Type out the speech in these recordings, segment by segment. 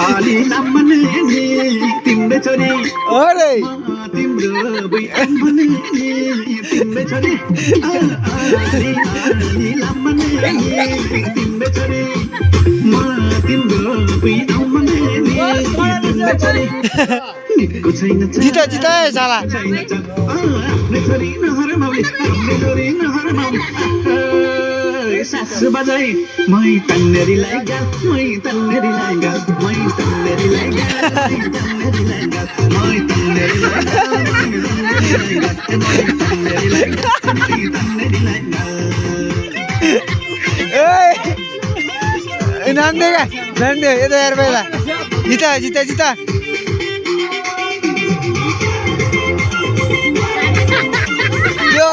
आली नमने तिम्रे छोरी अरे तिम्रो बैठमने तिम्रे छोरी आली नमने तिम्रे छोरी म तिम्रो बैठमने तिम्रे छोरी निको छैन जिता जिता साला आफ्नै छोरी नहरमाउली आफ्नै छोरी नहरमाउली सासु बजाई मै तन्नेरीलाई गाल मै तन्नेरीलाई गाल मै तन्नेरीलाई गाल मै तन्नेरीलाई गाल मै तन्नेरीलाई गाल मै तन्नेरीलाई गाल मै तन्नेरीलाई गाल ए नन्दे यता हेर पहिला जिता जिता जिता यो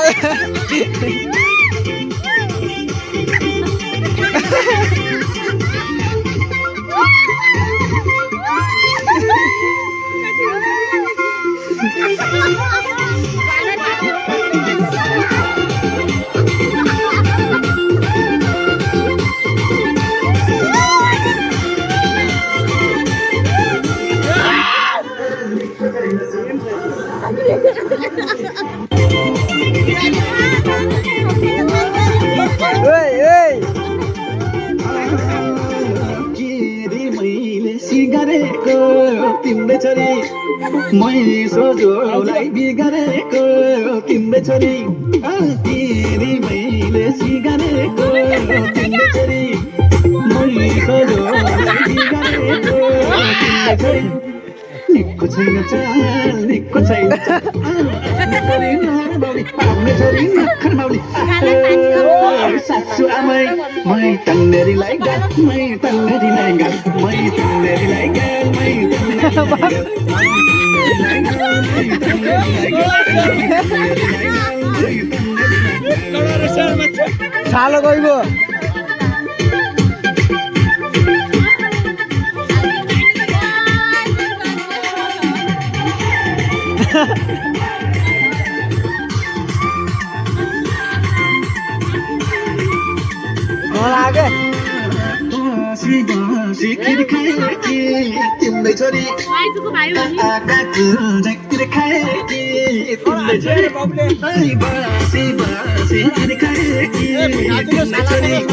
तिम्रे छोरी मै सोझोलाई बिगारेको तिम्रे छोरी तेरी मैले सिगारेको तिम्रे छोरी मै सोझोलाई बिगारेको तिम्रे छोरी निको छैन चाल निको छैन छोरी नरमाउली आफ्नै छोरी नखरमाउली सासु आमै मै तन्नेरीलाई गाल मै तन्नेरीलाई गाल मै तन्नेरीलाई गाल मै सालो गइगो लागे खिर खाएकी तिम्रै छोरी आकाको झ्याकतिर खाएकी तिम्रै छोरी बासी बासी खिर खाएकी तिम्रै छोरी